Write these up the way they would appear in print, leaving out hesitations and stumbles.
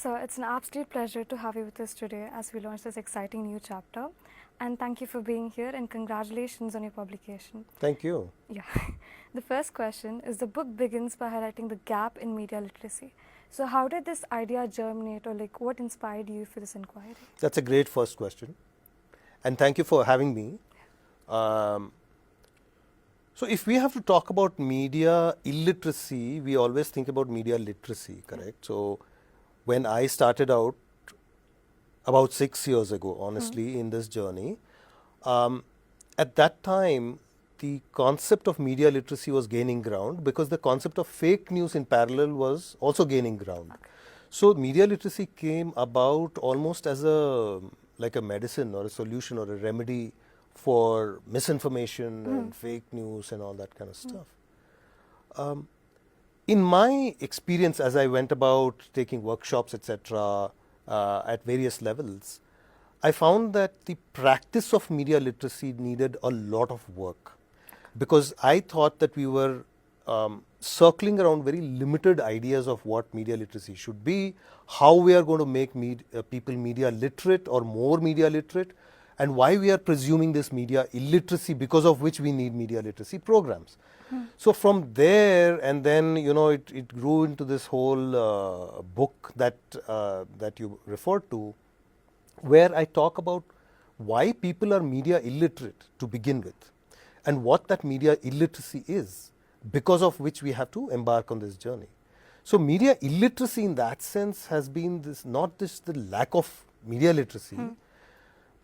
So it's an absolute pleasure to have you with us today as we launch this exciting new chapter. And thank you for being here and congratulations on your publication. Thank you. Yeah. The first question is the book begins by highlighting the gap in media literacy. So how did this idea germinate, or like what inspired you for this inquiry? That's a great first question. And thank you for having me. So if we have to talk about media illiteracy, we always think about media literacy, correct? So when I started out about 6 years ago, honestly, in this journey, at that time, the concept of media literacy was gaining ground because the concept of fake news in parallel was also gaining ground. Okay. So media literacy came about almost as a like a medicine or a solution or a remedy for misinformation and fake news and all that kind of stuff. In my experience, as I went about taking workshops, etc., at various levels, I found that the practice of media literacy needed a lot of work because I thought that we were circling around very limited ideas of what media literacy should be, how we are going to make people media literate or more media literate, and why we are presuming this media illiteracy because of which we need media literacy programs. So from there, and then it grew into this whole book that you referred to, where I talk about why people are media illiterate to begin with, and what that media illiteracy is, because of which we have to embark on this journey. So media illiteracy in that sense has been this, not just the lack of media literacy,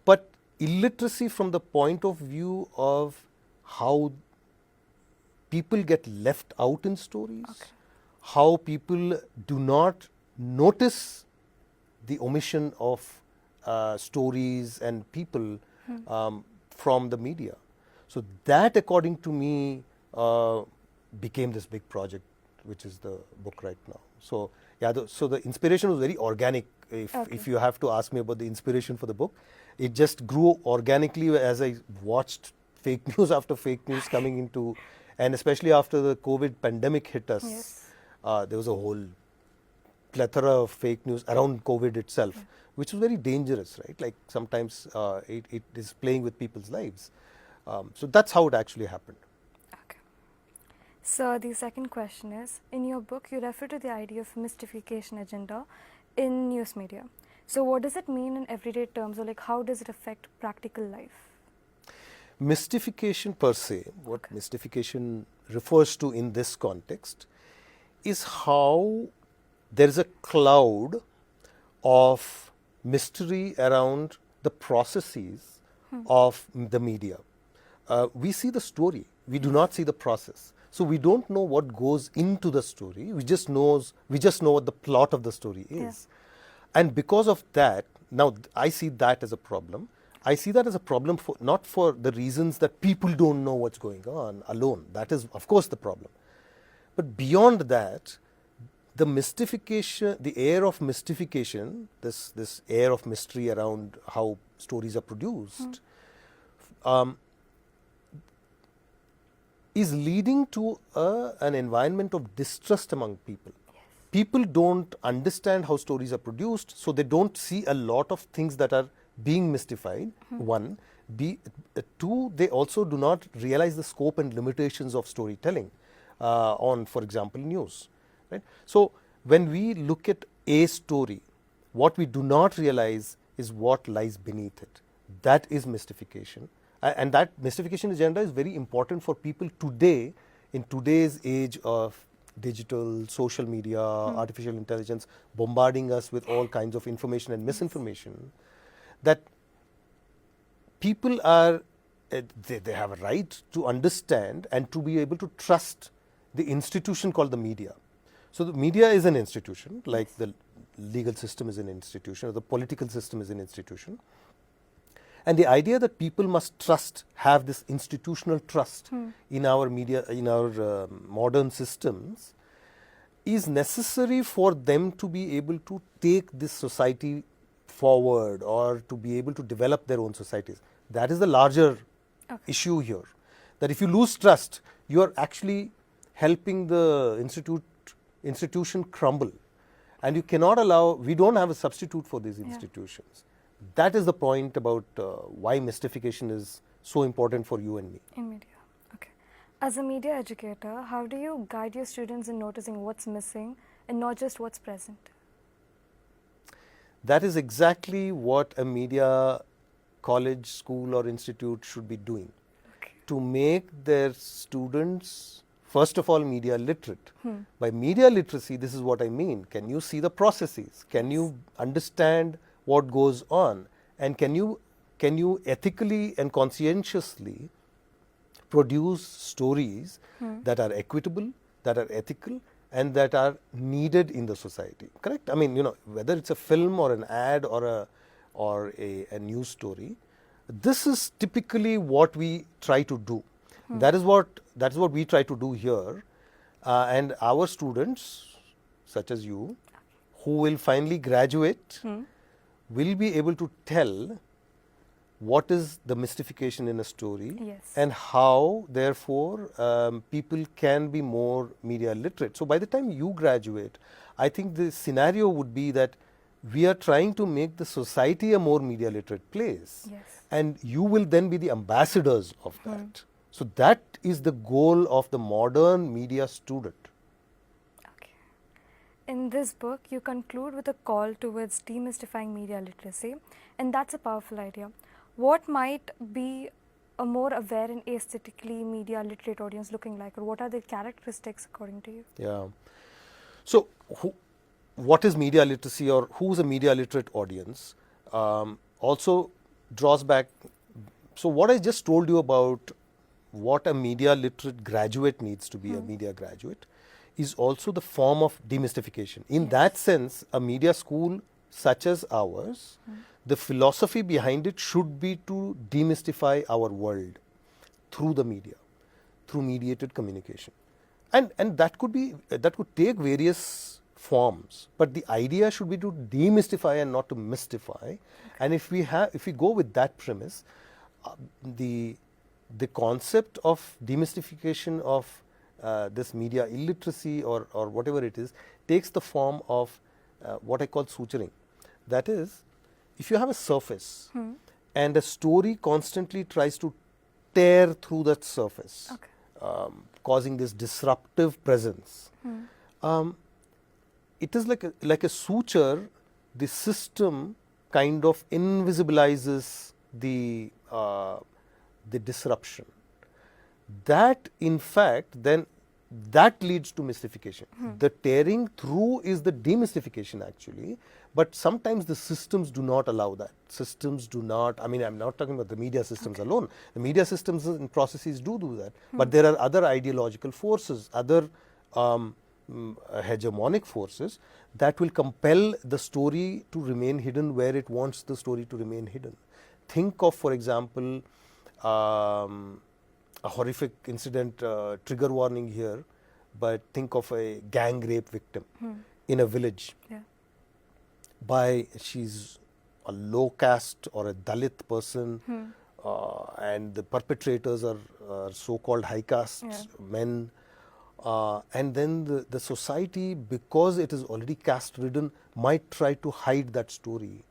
but illiteracy from the point of view of how people get left out in stories, how people do not notice the omission of stories and people from the media. So that, according to me, became this big project, which is the book right now. So yeah, so the inspiration was very organic. If you have to ask me about the inspiration for the book, it just grew organically as I watched fake news after fake news coming into, and especially after the COVID pandemic hit us, Yes. there was a whole plethora of fake news around COVID itself, which was very dangerous, right? Like sometimes it is playing with people's lives. So that's how it actually happened. Okay. So the second question is, in your book, you refer to the idea of mystification agenda in news media. So what does it mean in everyday terms, or like how does it affect practical life? Mystification per se, what mystification refers to in this context, is how there is a cloud of mystery around the processes of the media. We see the story, we do not see the process. So we don't know what goes into the story, we just know what the plot of the story is. And because of that, now I see that as a problem. I see that as a problem not for the reasons that people don't know what's going on alone. That is, of course, the problem. But beyond that, the mystification, the air of mystification, this air of mystery around how stories are produced, is leading to an environment of distrust among people. People don't understand how stories are produced, so they don't see a lot of things that are being mystified, one. Two, they also do not realize the scope and limitations of storytelling on, for example, news. Right? So when we look at a story, what we do not realize is what lies beneath it. That is mystification. And that mystification agenda is very important for people today, in today's age of digital, social media, artificial intelligence, bombarding us with all kinds of information and misinformation, that people are, they have a right to understand and to be able to trust the institution called the media. So the media is an institution, like the legal system is an institution, or the political system is an institution. And the idea that people must trust, have this institutional trust in our media, in our modern systems, is necessary for them to be able to take this society forward or to be able to develop their own societies. That is the larger issue here. That if you lose trust, you are actually helping the institution crumble. And you cannot allow, we don't have a substitute for these institutions. That is the point about why mystification is so important for you and me. In media. Okay. As a media educator, how do you guide your students in noticing what's missing and not just what's present? That is exactly what a media college, school or institute should be doing. Okay. To make their students, first of all, media literate. By media literacy, this is what I mean. Can you see the processes? Can you understand what goes on? And can you ethically and conscientiously produce stories that are equitable, that are ethical, and that are needed in the society? Correct? I mean, whether it's a film or an ad or a news story, this is typically what we try to do. That is what we try to do here, and our students, such as you, who will finally graduate, will be able to tell what is the mystification in a story, and how, therefore, people can be more media literate. So by the time you graduate, I think the scenario would be that we are trying to make the society a more media literate place, and you will then be the ambassadors of that. So that is the goal of the modern media student. Okay. In this book, you conclude with a call towards demystifying media literacy, and that's a powerful idea. What might be a more aware and aesthetically media literate audience looking like, or what are their characteristics according to you? Yeah. So what is media literacy, or who's a media literate audience, also draws back. So what I just told you about what a media literate graduate needs to be, a media graduate, is also the form of demystification. In that sense, a media school such as ours, the philosophy behind it should be to demystify our world through the media, through mediated communication. And that could take various forms, but the idea should be to demystify and not to mystify. And if we go with that premise, the concept of demystification of this media illiteracy or whatever it is takes the form of what I call suturing. That is, if you have a surface and a story constantly tries to tear through that surface, causing this disruptive presence, it is like a suture. The system kind of invisibilizes the disruption. That, in fact, then that leads to mystification. The tearing through is the demystification actually, but sometimes the systems do not allow that. Systems do not, I mean, I'm not talking about the media systems alone. The media systems and processes do that, but there are other ideological forces, other hegemonic forces that will compel the story to remain hidden where it wants the story to remain hidden. Think of, for example, a horrific incident, trigger warning here, but think of a gang rape victim in a village. She's a low caste or a Dalit person, and the perpetrators are so-called high caste men. And then the society, because it is already caste ridden, might try to hide that story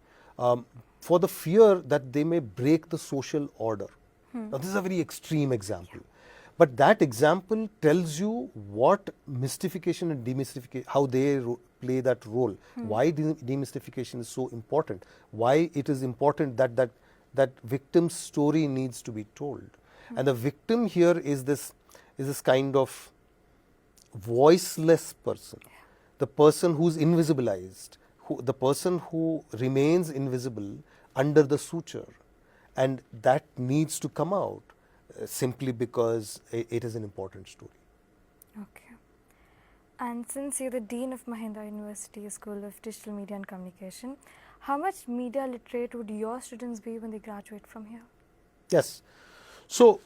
for the fear that they may break the social order. Now, this is a very extreme example, but that example tells you what mystification and demystification, how they play that role, why demystification is so important, why it is important that victim's story needs to be told. And the victim here is this kind of voiceless person, the person who's invisibilized, the person who remains invisible under the suture. And that needs to come out simply because it is an important story. Okay. And since you're the Dean of Mahindra University School of Digital Media and Communication, how much media literate would your students be when they graduate from here? Yes. So,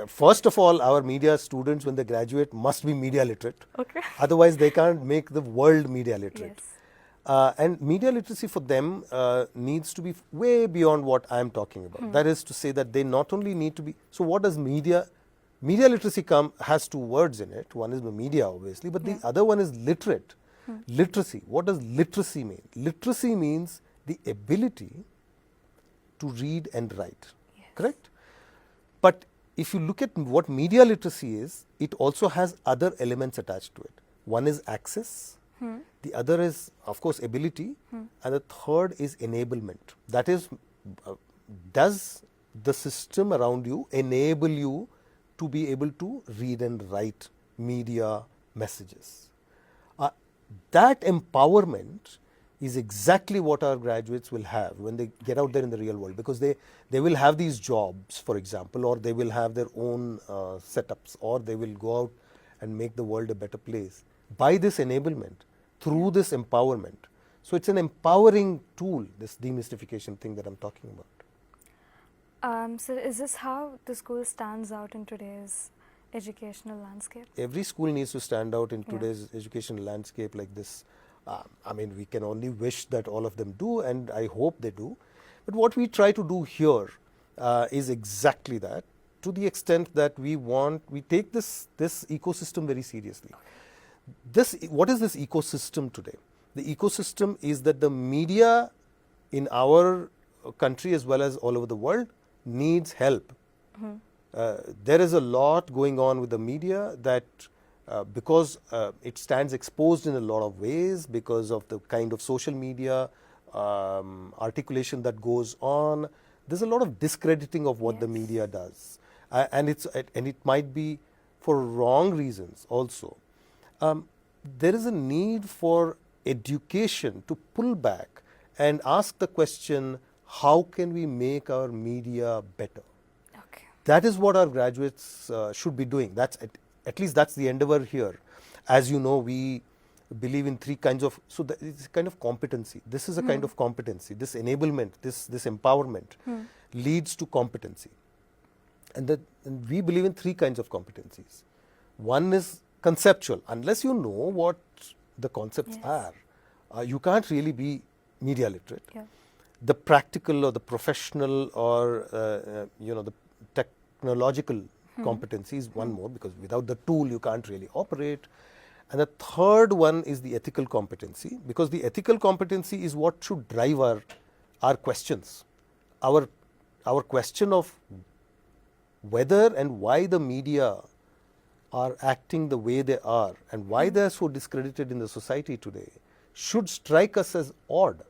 first of all, our media students, when they graduate, must be media literate. Okay. Otherwise, they can't make the world media literate. Yes. And media literacy for them needs to be way beyond what I'm talking about. That is to say that they not only need to be, so what does media Media literacy has two words in it. One is the media, obviously, but the other one is literate. Literacy. What does literacy mean? Literacy means the ability to read and write. Yes. Correct? But if you look at what media literacy is, it also has other elements attached to it. One is access, the other is, of course, ability, and the third is enablement. That is, does the system around you enable you to be able to read and write media messages? That empowerment is exactly what our graduates will have when they get out there in the real world, because they will have these jobs, for example, or they will have their own setups, or they will go out and make the world a better place by this enablement, through this empowerment. So it's an empowering tool, this demystification thing that I'm talking about. So is this how the school stands out in today's educational landscape? Every school needs to stand out in today's educational landscape like this. I mean, we can only wish that all of them do, and I hope they do. But what we try to do here is exactly that, to the extent that we take this ecosystem very seriously. What is this ecosystem today? The ecosystem is that the media in our country as well as all over the world needs help. There is a lot going on with the media that because it stands exposed in a lot of ways because of the kind of social media articulation that goes on. There's a lot of discrediting of what the media does, and it might be for wrong reasons also. There is a need for education to pull back and ask the question, how can we make our media better? Okay. That is what our graduates should be doing. That's at least that's the endeavor here. As you know, we believe in three kinds of, so it's a kind of competency. This is a kind of competency. This enablement, this empowerment leads to competency. And we believe in three kinds of competencies. One is conceptual. Unless you know what the concepts are, you can't really be media literate. Yeah. The practical or the professional or the technological competency is one more, because without the tool you can't really operate. And the third one is the ethical competency, because the ethical competency is what should drive our questions. Our question of whether and why the media are acting the way they are and why they are so discredited in the society today should strike us as odd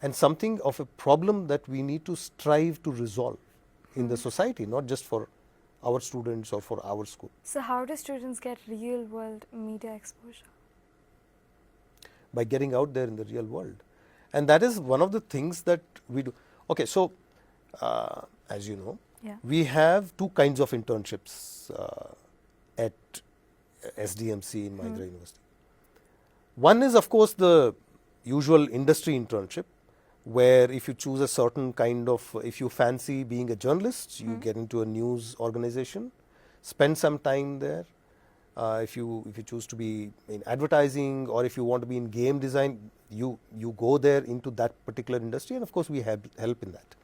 and something of a problem that we need to strive to resolve in the society, not just for our students or for our school. So how do students get real world media exposure? By getting out there in the real world. And that is one of the things that we do. Okay, so as you know, we have two kinds of internships at SDMC in Mahindra University. One is, of course, the usual industry internship, where if you choose a certain kind of, if you fancy being a journalist, you get into a news organization, spend some time there. If you choose to be in advertising, or if you want to be in game design, you go there into that particular industry, and of course we help in that.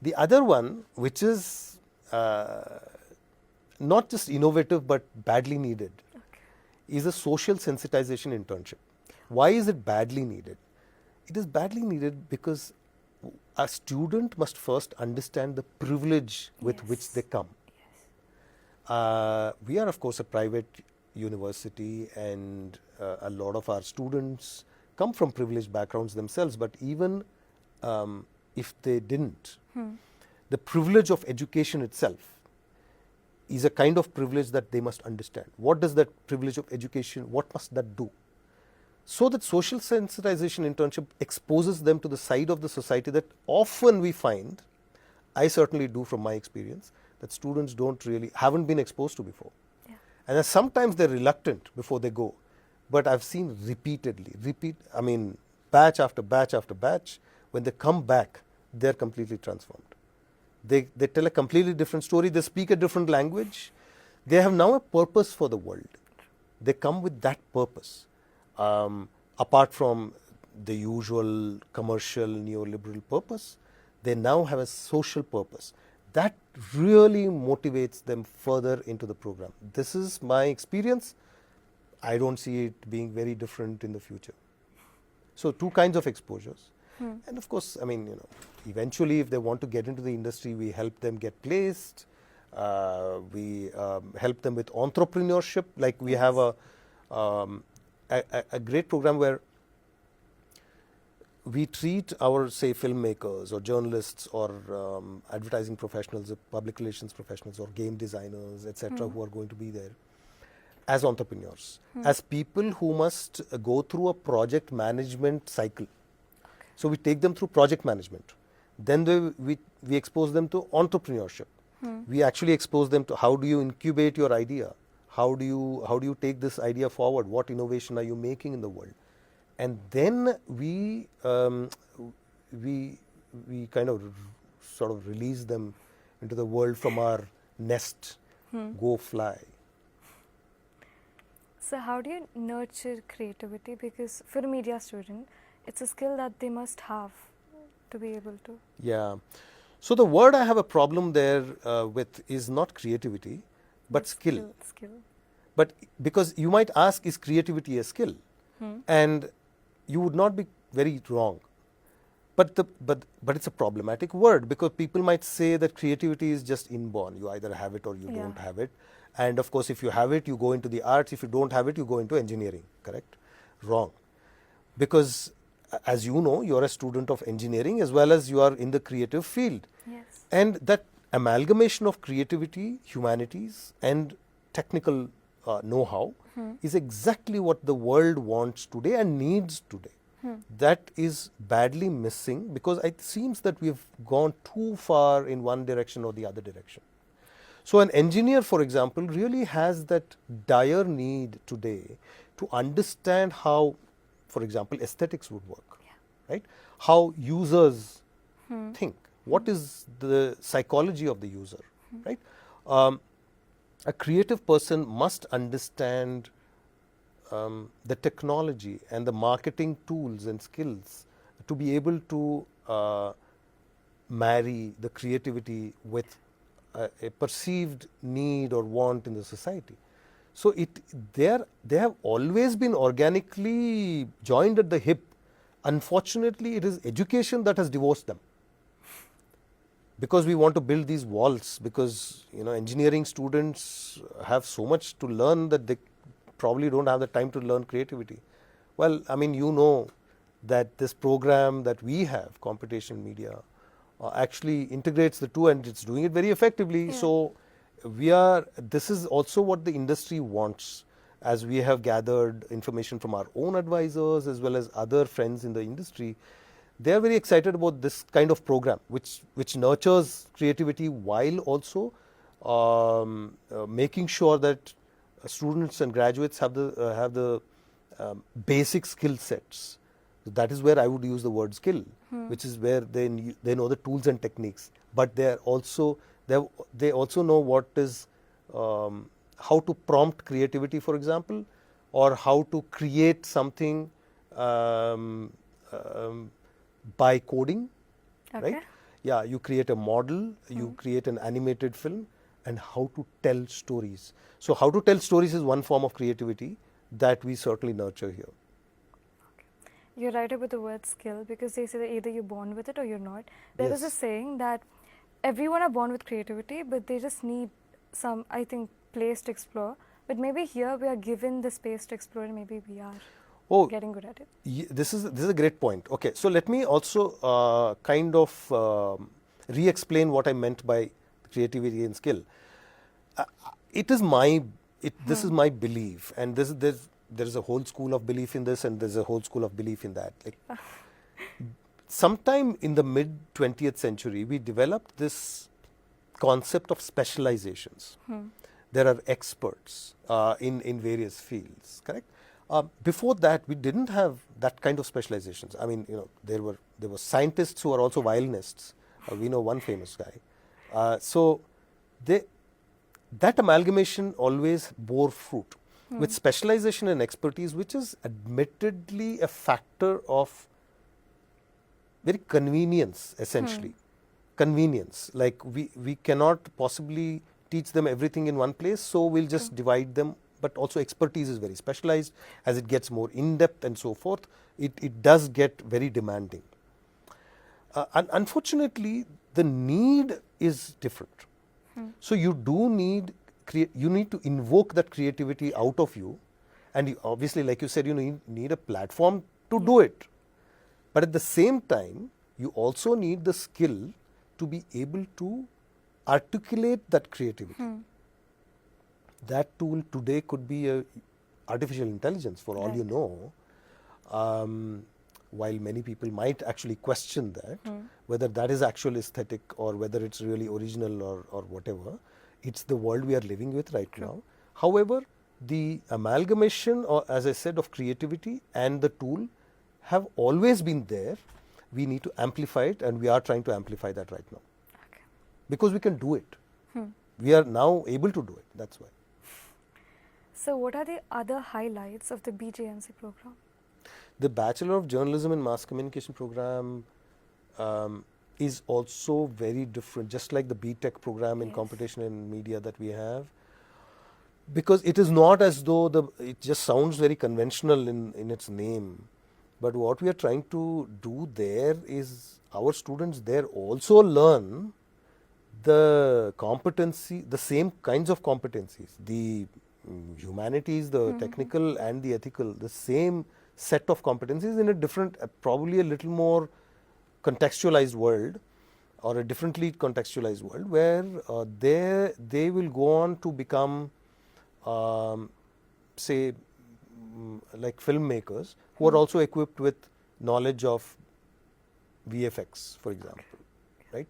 The other one, which is not just innovative but badly needed, is a social sensitization internship. Why is it badly needed? It is badly needed because a student must first understand the privilege with which they come. We are, of course, a private university, and a lot of our students come from privileged backgrounds themselves, but even if they didn't, the privilege of education itself is a kind of privilege that they must understand. What does that privilege of education, what must that do? So that social sensitization internship exposes them to the side of the society that often we find, I certainly do from my experience, that students haven't been exposed to before. And sometimes they're reluctant before they go. But I've seen repeatedly, batch after batch after batch, when they come back, they're completely transformed. They tell a completely different story, they speak a different language, they have now a purpose for the world. They come with that purpose. Apart from the usual commercial neoliberal purpose, they now have a social purpose. that really motivates them further into the program. This is my experience. I don't see it being very different in the future. So two kinds of exposures. And of course, I mean, eventually if they want to get into the industry, we help them get placed. We help them with entrepreneurship. Like we have a great program where we treat our, say, filmmakers or journalists or advertising professionals, or public relations professionals or game designers, etc., who are going to be there as entrepreneurs, as people who must go through a project management cycle. So we take them through project management. Then we expose them to entrepreneurship. We actually expose them to how do you incubate your idea? How do you take this idea forward? What innovation are you making in the world? And then we kind of sort of release them into the world from our nest. Go fly. So how do you nurture creativity? Because for a media student, it's a skill that they must have to be able to. Yeah. So the word I have a problem there with is not creativity, but skill. But because you might ask, is creativity a skill? And you would not be very wrong. But it's a problematic word, because people might say that creativity is just inborn. You either have it or you don't have it. And of course, if you have it, you go into the arts. If you don't have it, you go into engineering. Correct? Wrong. Because as you know, you are a student of engineering as well as you are in the creative field. Yes. And that amalgamation of creativity, humanities and technical know-how is exactly what the world wants today and needs today. That is badly missing, because it seems that we have gone too far in one direction or the other direction. So an engineer, for example, really has that dire need today to understand how, for example, aesthetics would work, right? How users think. What is the psychology of the user, right? A creative person must understand the technology and the marketing tools and skills to be able to marry the creativity with a perceived need or want in the society. So they have always been organically joined at the hip. Unfortunately, it is education that has divorced them. Because we want to build these walls, because engineering students have so much to learn that they probably don't have the time to learn creativity. Well, I mean, that this program that we have, Computational Media, actually integrates the two, and it's doing it very effectively. Yeah. So this is also what the industry wants, as we have gathered information from our own advisors as well as other friends in the industry. They are very excited about this kind of program, which nurtures creativity while also making sure that students and graduates have the basic skill sets. That is where I would use the word skill, which is where they know the tools and techniques, but they also know what is how to prompt creativity, for example, or how to create something by coding, right? Yeah, you create a model, you create an animated film, and how to tell stories. So how to tell stories is one form of creativity that we certainly nurture here. You're right about the word skill, because they say that either you're born with it or you're not. There is a saying that everyone are born with creativity, but they just need some, I think, place to explore. But maybe here we are given the space to explore, and maybe we are getting good at it. This is a great point. Okay, so let me also kind of re-explain what I meant by creativity and skill. This is my belief, and there is a whole school of belief in this, and there's a whole school of belief in that. Like, sometime in the mid-20th century, we developed this concept of specializations. There are experts in various fields, correct? Before that, we didn't have that kind of specializations. I mean, there were scientists who are also violinists. We know one famous guy. So that amalgamation always bore fruit. With specialization and expertise, which is admittedly a factor of very convenience, essentially. convenience. Like we cannot possibly teach them everything in one place, so we'll just divide them. But also expertise is very specialized. As it gets more in-depth and so forth, it does get very demanding. Unfortunately, the need is different. So you do need, you need to invoke that creativity out of you. And you, obviously, like you said, you need a platform to do it. But at the same time, you also need the skill to be able to articulate that creativity. That tool today could be a artificial intelligence, for all you know. While many people might actually question that, whether that is actual aesthetic or whether it's really original or whatever, it's the world we are living with right now. However, the amalgamation, or as I said, of creativity and the tool have always been there. We need to amplify it, and we are trying to amplify that right now. Because we can do it. We are now able to do it, that's why. So what are the other highlights of the BJMC program? The Bachelor of Journalism and Mass Communication program is also very different, just like the BTech program in Competition and Media that we have. Because it is not as though it just sounds very conventional in its name. But what we are trying to do there is our students there also learn the competency, the same kinds of competencies, the humanities, the technical and the ethical, the same set of competencies in a different, probably a little more contextualized world, or a differently contextualized world, where they will go on to become, say, like filmmakers who are also equipped with knowledge of VFX, for example, right?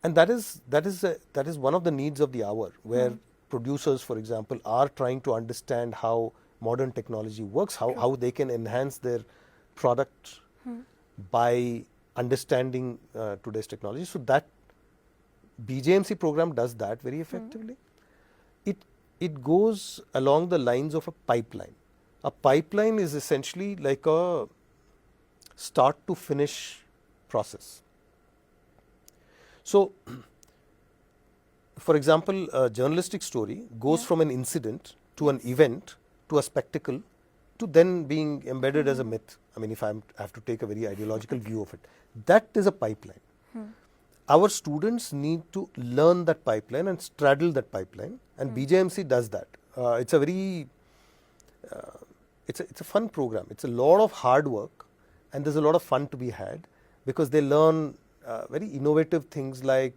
And that is one of the needs of the hour, where producers, for example, are trying to understand how modern technology works, how they can enhance their product by understanding today's technology. So that BJMC program does that very effectively. It goes along the lines of a pipeline. A pipeline is essentially like a start to finish process. So, for example, a journalistic story goes from an incident to an event to a spectacle to then being embedded as a myth. I mean, if I have to take a very ideological view of it, that is a pipeline. Our students need to learn that pipeline and straddle that pipeline, and BJMC does that. It's a very, it's a fun program. It's a lot of hard work, and there's a lot of fun to be had, because they learn very innovative things like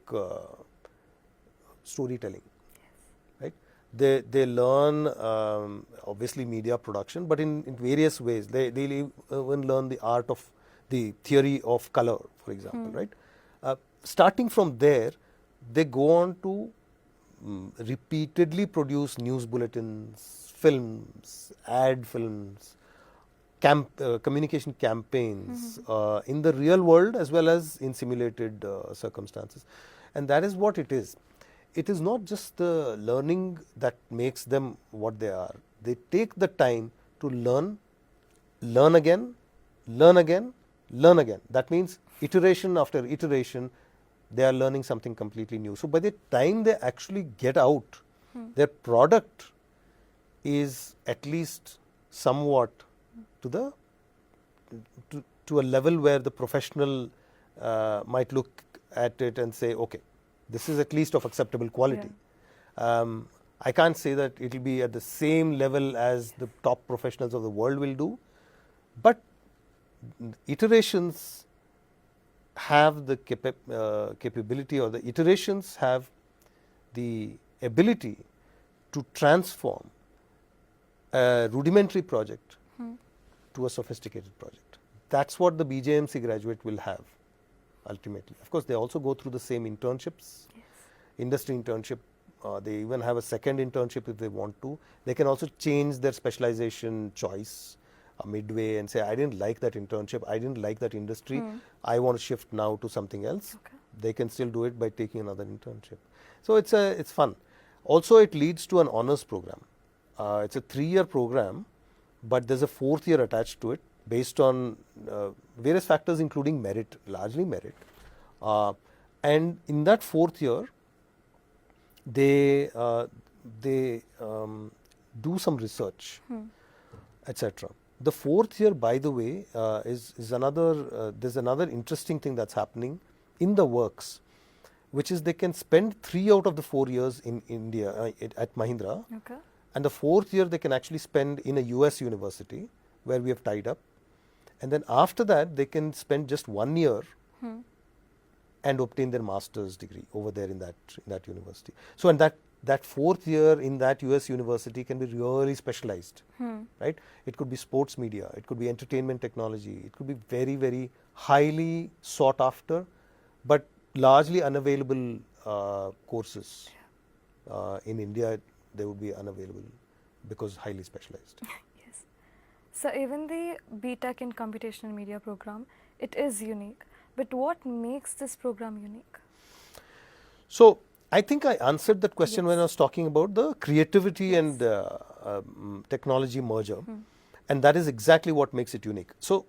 storytelling, right? They learn obviously media production, but in various ways. They even learn the art of the theory of color, for example, right? Starting from there, they go on to repeatedly produce news bulletins, films, ad films, communication campaigns in the real world as well as in simulated circumstances. And that is what it is. It is not just the learning that makes them what they are. They take the time to learn again, learn again, learn again. That means iteration after iteration, they are learning something completely new. So by the time they actually get out, their product is at least somewhat to a level where the professional might look at it and say, okay, this is at least of acceptable quality. I can't say that it will be at the same level as the top professionals of the world will do, but iterations have the capability, or the iterations have the ability to transform a rudimentary project to a sophisticated project. That's what the BJMC graduate will have ultimately. Of course, they also go through the same internships, industry internship. They even have a second internship if they want to. They can also change their specialization choice midway and say, I didn't like that internship, I didn't like that industry, I want to shift now to something else. They can still do it by taking another internship. So it's fun. Also, it leads to an honors program. It's a 3-year program, but there's a 4th year attached to it based on various factors, including merit, largely merit. And in that 4th year, they do some research, etc. The 4th year, by the way, is another. There's another interesting thing that's happening in the works, which is they can spend 3 out of the 4 years in India at Mahindra, Okay. and the 4th year they can actually spend in a US university where we have tied up, and then after that they can spend just 1 year and obtain their master's degree over there in that university. So, and that 4th year in that US university can be really specialized, right? It could be sports media, it could be entertainment technology, it could be very, very highly sought after, but largely unavailable courses. In India, they would be unavailable because highly specialized. Yes. So even the BTech in computational media program, it is unique. But what makes this program unique? So, I think I answered that question Yes. when I was talking about the creativity and technology merger, and that is exactly what makes it unique. So,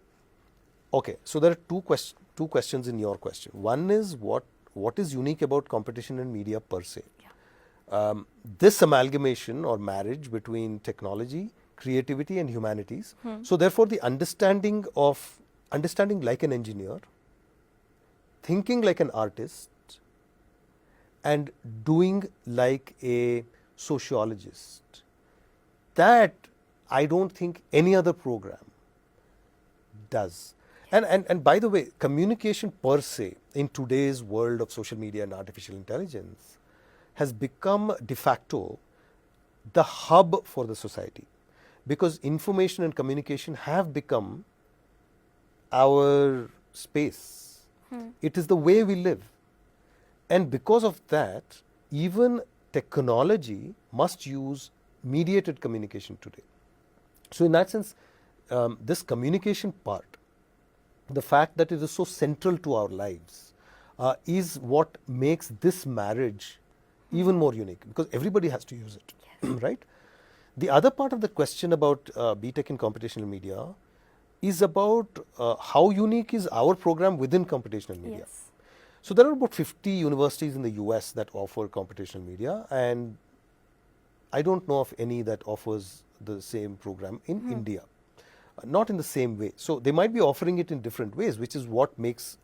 okay, so there are two questions in your question. One is what is unique about competition and media per se. This amalgamation or marriage between technology, creativity, and humanities. So, therefore, the understanding like an engineer, thinking like an artist, and doing like a sociologist, that I don't think any other program does. And by the way, communication per se in today's world of social media and artificial intelligence has become de facto the hub for the society, because information and communication have become our space. It is the way we live. And because of that, even technology must use mediated communication today. So in that sense, this communication part, the fact that it is so central to our lives, is what makes this marriage even more unique, because everybody has to use it, right? The other part of the question about BTech in computational media is about how unique is our program within computational media. Yes. So there are about 50 universities in the US that offer computational media, and I don't know of any that offers the same program in India, not in the same way. So they might be offering it in different ways, which is what makes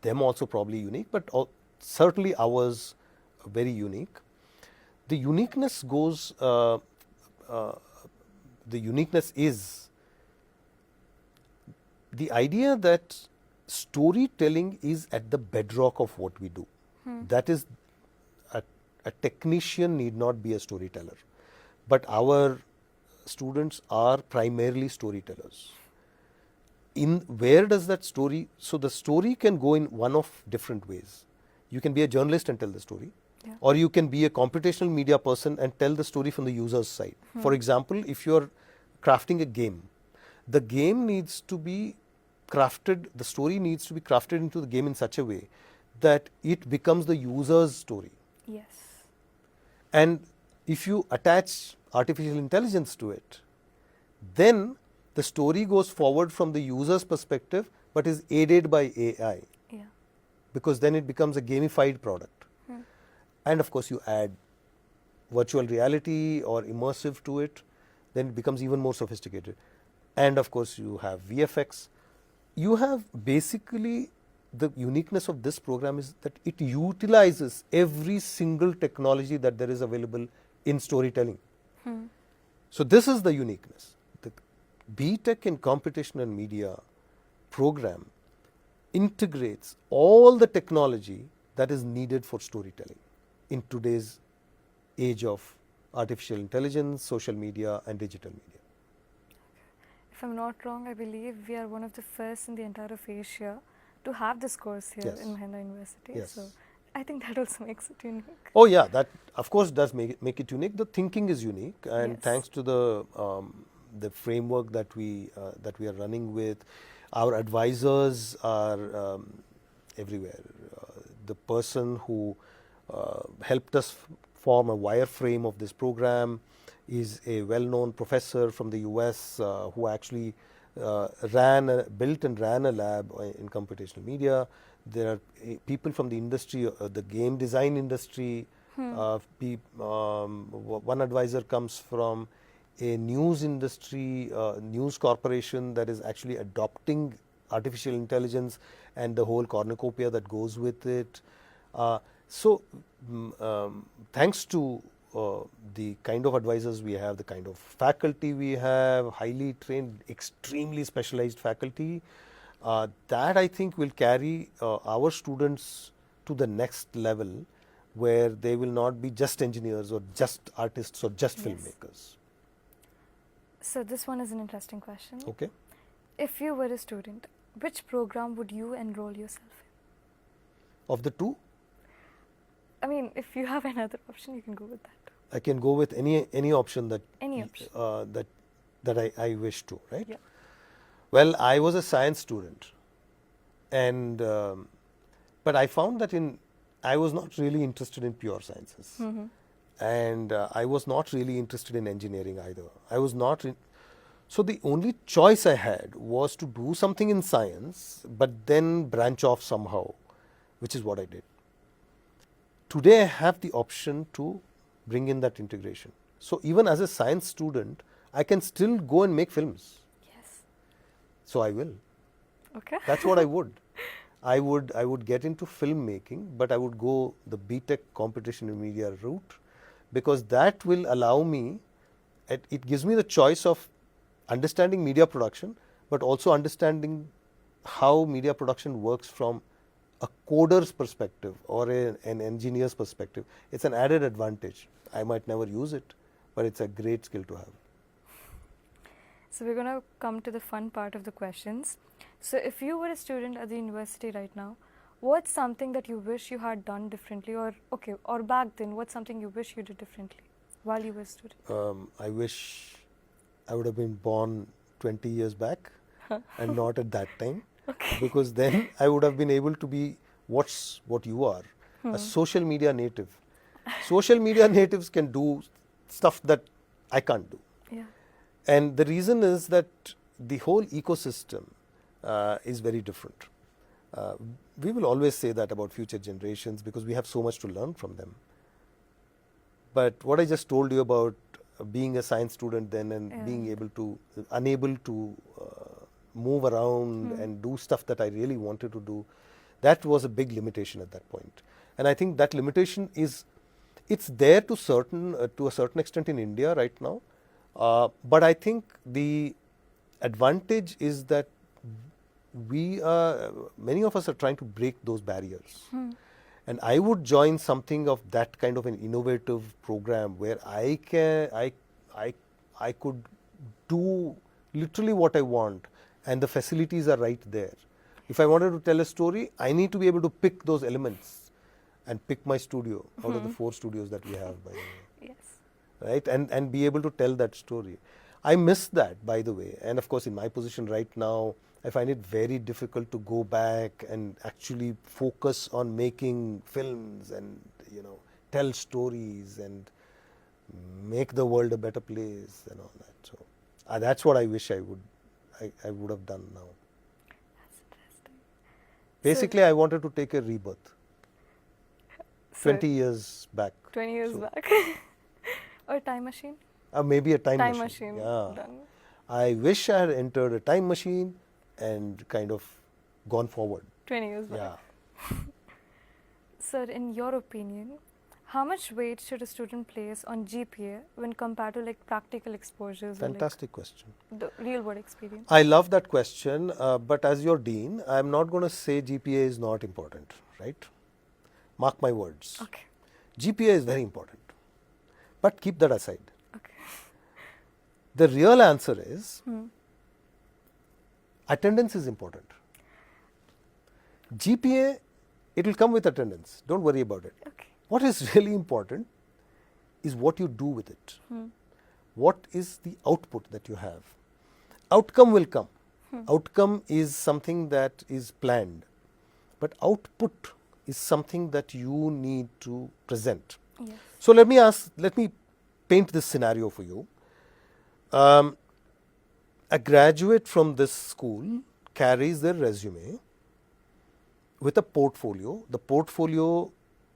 them also probably unique, but certainly ours very unique. The uniqueness goes, the uniqueness is the idea that storytelling is at the bedrock of what we do. That is, a technician need not be a storyteller, but our students are primarily storytellers. Where does that story, so the story can go in one of different ways. You can be a journalist and tell the story, or you can be a computational media person and tell the story from the user's side. For example, if you're crafting a game, the game needs to be crafted, the story needs to be crafted into the game in such a way that it becomes the user's story. Yes. And if you attach artificial intelligence to it, then the story goes forward from the user's perspective, but is aided by AI, because then it becomes a gamified product. And of course, you add virtual reality or immersive to it, then it becomes even more sophisticated. And of course, you have VFX. You have basically, the uniqueness of this program is that it utilizes every single technology that there is available in storytelling. So this is the uniqueness. The BTech in Computational Media program integrates all the technology that is needed for storytelling in today's age of artificial intelligence, social media, and digital media. If I'm not wrong, I believe we are one of the first in the entire of Asia to have this course here in Mahindra University. Yes. So I think that also makes it unique. Oh yeah, that of course does make it unique. The thinking is unique, and thanks to the framework that we are running with, our advisors are everywhere. The person who helped us form a wireframe of this program is a well-known professor from the US who actually built and ran a lab in computational media. There are people from the industry, the game design industry. One advisor comes from a news industry, news corporation that is actually adopting artificial intelligence and the whole cornucopia that goes with it. Thanks to the kind of advisors we have, the kind of faculty we have, highly trained, extremely specialized faculty, that I think will carry our students to the next level, where they will not be just engineers or just artists or just filmmakers. So this one is an interesting question. Okay. If you were a student, which program would you enroll yourself in? Of the two? I mean, if you have another option, you can go with that. I can go with any option that that I wish to, right? Yeah. Well, I was a science student, and but I found that I was not really interested in pure sciences, and I was not really interested in engineering either. I was not. So the only choice I had was to do something in science, but then branch off somehow, which is what I did. Today I have the option to bring in that integration. So even as a science student, I can still go and make films. Yes. So I will. Okay. That's what I would. I would get into filmmaking, but I would go the BTech competition in media route, because that will allow me, it gives me the choice of understanding media production, but also understanding how media production works from a coder's perspective or an engineer's perspective. It's an added advantage. I might never use it, but it's a great skill to have. So we're going to come to the fun part of the questions. So if you were a student at the university right now, what's something that you wish you had done differently, or back then, what's something you wish you did differently while you were a student? I wish I would have been born 20 years back and not at that time. Okay. Because then I would have been able to be what you are, a social media native. Social media natives can do stuff that I can't do. Yeah. And the reason is that the whole ecosystem is very different. We will always say that about future generations because we have so much to learn from them. But what I just told you about being a science student then and being unable to move around and do stuff that I really wanted to do, that was a big limitation at that point. And I think that limitation it's there to a certain extent in India right now. But I think the advantage is that many of us are trying to break those barriers. And I would join something of that kind of an innovative program where I could do literally what I want, and the facilities are right there. If I wanted to tell a story, I need to be able to pick those elements and pick my studio out of the 4 studios that we have, by the way. Yes. Right? And be able to tell that story. I miss that, by the way. And of course, in my position right now, I find it very difficult to go back and actually focus on making films and, tell stories and make the world a better place and all that. So that's what I wish I would have done now. That's interesting. Basically, I wanted to take a rebirth. 20 years back. 20 years back. Or a time machine? Maybe a time machine. Time machine. Yeah. Done. I wish I had entered a time machine and kind of gone forward. 20 years back. Yeah. Sir, in your opinion, how much weight should a student place on GPA when compared to practical exposures? Fantastic question. The real world experience. I love that question, but as your dean, I'm not going to say GPA is not important, right? Mark my words. Okay. GPA is very important, but keep that aside. Okay. The real answer is attendance is important. GPA, it will come with attendance. Don't worry about it. Okay. What is really important is what you do with it. What is the output that you have? Outcome will come. Outcome is something that is planned, but output is something that you need to present. Yes. So let me paint this scenario for you. A graduate from this school carries their resume with a portfolio, the portfolio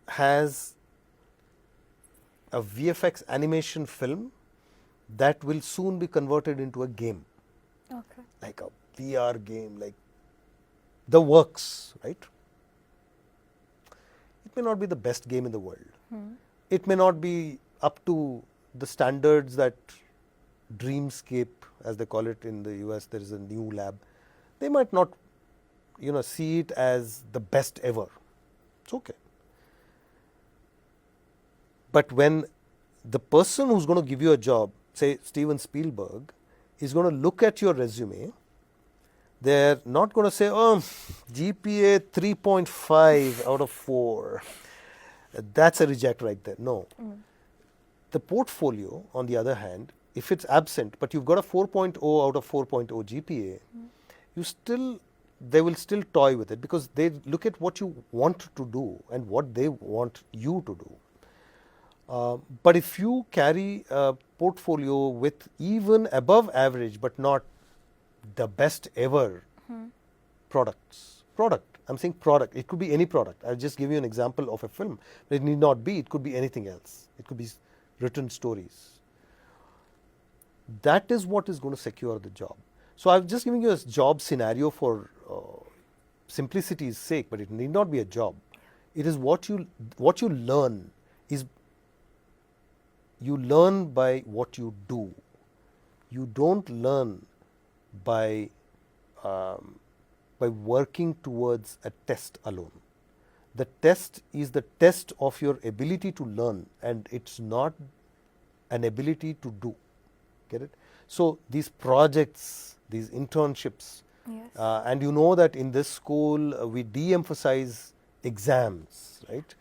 has a VFX animation film that will soon be converted into a game. Okay. Like a VR game, like the works, right? It may not be the best game in the world. It may not be up to the standards that Dreamscape, as they call it in the US, there is a new lab. They might not, see it as the best ever. It's okay. But when the person who's going to give you a job, say Steven Spielberg, is going to look at your resume, they're not going to say, GPA 3.5 out of 4. That's a reject right there. No. The portfolio, on the other hand, if it's absent, but you've got a 4.0 out of 4.0 GPA, they will still toy with it because they look at what you want to do and what they want you to do. But if you carry a portfolio with even above average but not the best ever product, I'm saying product, it could be any product. I'll just give you an example of a film. It need not be, it could be anything else. It could be written stories. That is what is going to secure the job. So I've just given you a job scenario for simplicity's sake, but it need not be a job. It is what you learn is you learn by what you do. You don't learn by working towards a test alone. The test is the test of your ability to learn, and it's not an ability to do. Get it? So these projects, these internships, Yes. and you know that in this school we de-emphasize exams, right?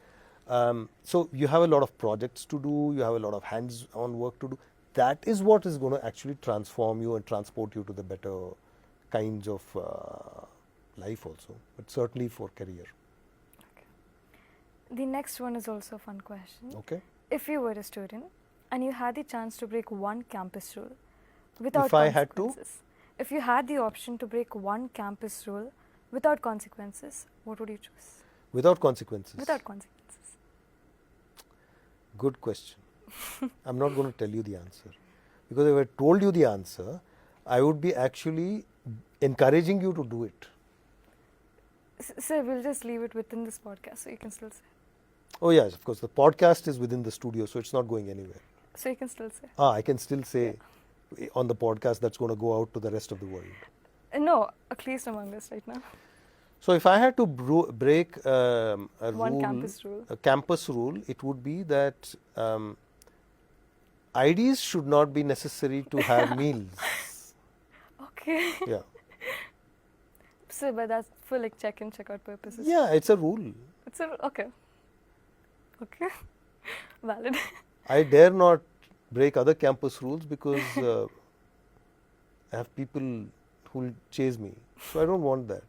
So you have a lot of projects to do, you have a lot of hands-on work to do. That is what is going to actually transform you and transport you to the better kinds of life also, but certainly for career. Okay. The next one is also a fun question. Okay. If you were a student and you had the chance to break one campus rule without If I had to? if you had the option to break one campus rule without consequences, what would you choose? Without consequences? Without consequences. Good question. I'm not going to tell you the answer. Because if I told you the answer, I would be actually encouraging you to do it. Sir, we'll just leave it within this podcast so you can still say. Oh yes, of course. The podcast is within the studio, so it's not going anywhere. So you can still say. I can still say on the podcast that's going to go out to the rest of the world. No, at least among us right now. So if I had to break a One rule, campus rule. a campus rule, it would be that IDs should not be necessary to have meals. Okay. Yeah. So, but that's for like check-in, check-out purposes. Yeah, it's a rule. It's a okay. Okay. Valid. I dare not break other campus rules because I have people who will chase me. So I don't want that.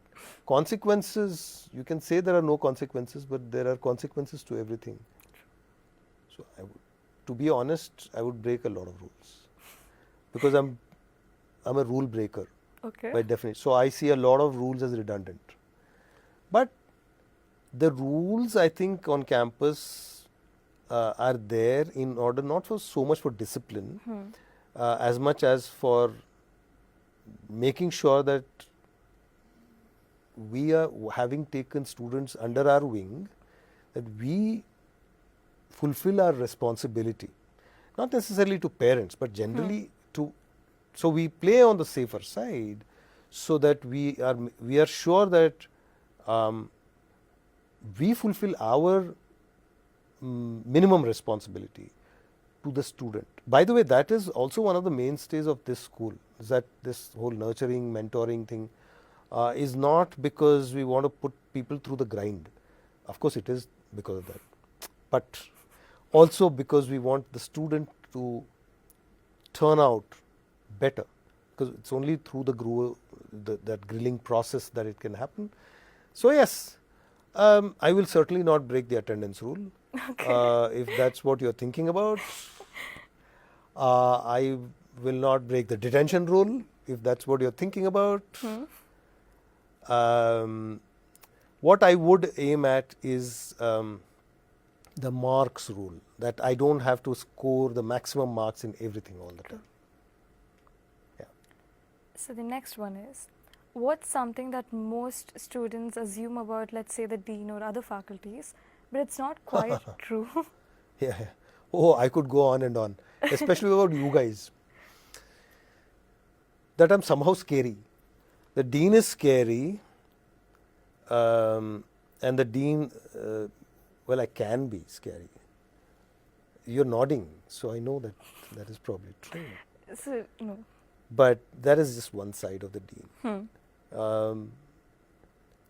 Consequences, you can say there are no consequences, but there are consequences to everything. So to be honest, I would break a lot of rules because I'm a rule breaker. Okay. By definition. So I see a lot of rules as redundant. But the rules, I think, on campus are there in order not for so much for discipline, as much as for making sure that we are having taken students under our wing, that we fulfill our responsibility, not necessarily to parents, but generally to. So we play on the safer side, so that we are sure that we fulfill our minimum responsibility to the student. By the way, that is also one of the mainstays of this school, is that this whole nurturing, mentoring thing is not because we want to put people through the grind. Of course it is because of that, but also because we want the student to turn out better, because it's only through that grilling process that it can happen. So yes, I will certainly not break the attendance rule. Okay. If that's what you're thinking about. I will not break the detention rule, if that's what you're thinking about. What I would aim at is the marks rule, that I don't have to score the maximum marks in everything all the time. Yeah. So the next one is, what's something that most students assume about, let's say, the dean or other faculties, but it's not quite true? Yeah. Oh, I could go on and on, especially about you guys. That I'm somehow scary. The dean is scary, and the dean, well, I can be scary. You're nodding, so I know that that is probably true. So, no. But that is just one side of the dean.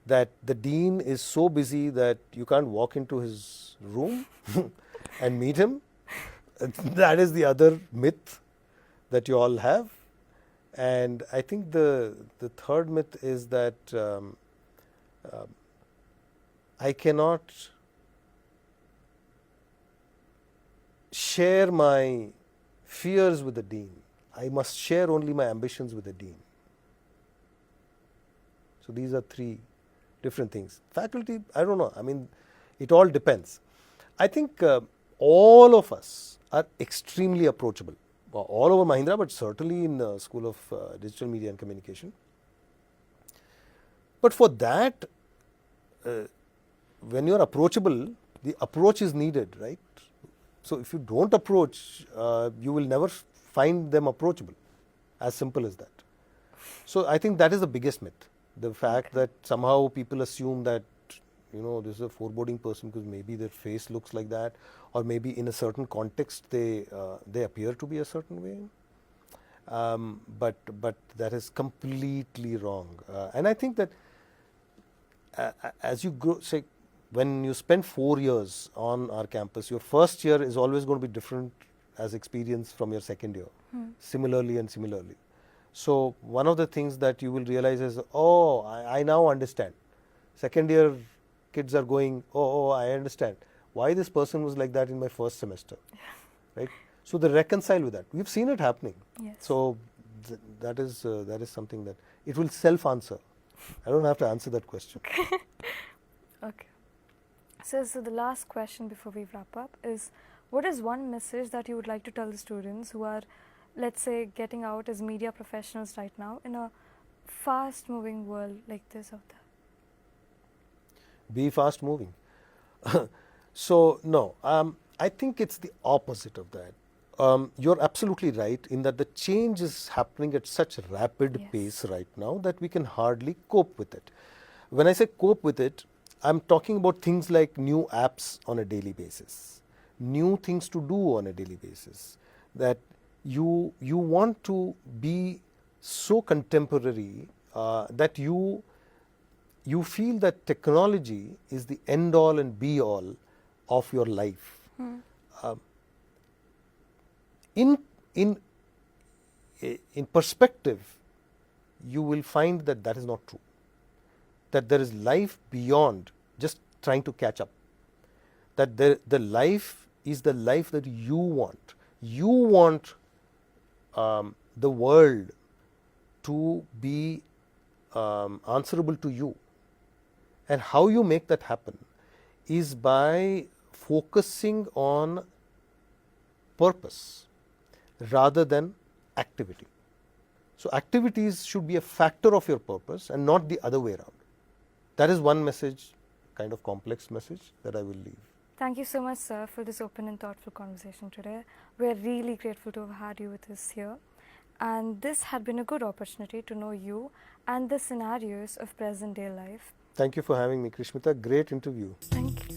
That the dean is so busy that you can't walk into his room and meet him. That is the other myth that you all have. And I think the third myth is that I cannot share my fears with the dean. I must share only my ambitions with the dean. So these are three different things. Faculty, I don't know. I mean, it all depends. I think all of us are extremely approachable. All over Mahindra, but certainly in the School of Digital Media and Communication. But for that, when you are approachable, the approach is needed, right? So if you don't approach, you will never find them approachable. As simple as that. So I think that is the biggest myth. The fact that somehow people assume that, you know, this is a foreboding person because maybe their face looks like that, or maybe in a certain context they appear to be a certain way. But that is completely wrong. And I think that as you grow, say, when you spend 4 years on our campus, your first year is always going to be different as experience from your second year, similarly and similarly. So one of the things that you will realize is, oh, I now understand. Second year kids are going, oh, I understand why this person was like that in my first semester, right? So they reconcile with that. We've seen it happening. Yes. So that is something that it will self-answer. I don't have to answer that question. Okay. So the last question before we wrap up is, what is one message that you would like to tell the students who are, let's say, getting out as media professionals right now in a fast-moving world like this out there? Be fast-moving. So, no, I think it's the opposite of that. You're absolutely right in that the change is happening at such a rapid pace right now that we can hardly cope with it. When I say cope with it, I'm talking about things like new apps on a daily basis, new things to do on a daily basis, that you want to be so contemporary that you feel that technology is the end all and be all of your life. In perspective, you will find that that is not true. That there is life beyond just trying to catch up. That the life is the life that you want. You want the world to be answerable to you. And how you make that happen is by focusing on purpose rather than activity. So activities should be a factor of your purpose and not the other way around. That is one message, kind of complex message, that I will leave. Thank you so much, sir, for this open and thoughtful conversation today. We are really grateful to have had you with us here. And this had been a good opportunity to know you and the scenarios of present day life. Thank you for having me, Krishmita. Great interview. Thank you.